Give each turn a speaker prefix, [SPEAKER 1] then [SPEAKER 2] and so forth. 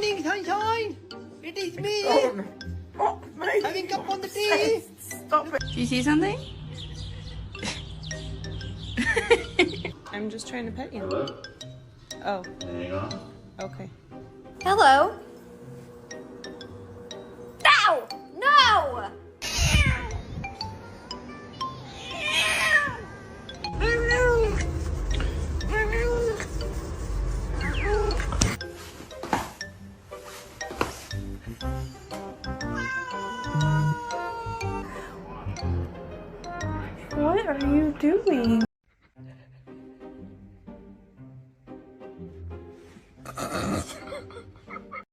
[SPEAKER 1] morning, sunshine. It is me.
[SPEAKER 2] Oh, my.
[SPEAKER 1] Having cup on the tea.
[SPEAKER 2] Stop it.
[SPEAKER 3] Do you see something? I'm just trying to pet you. Oh.
[SPEAKER 4] There you go.
[SPEAKER 3] Okay.
[SPEAKER 5] Hello. Ow! No!
[SPEAKER 3] What are you doing?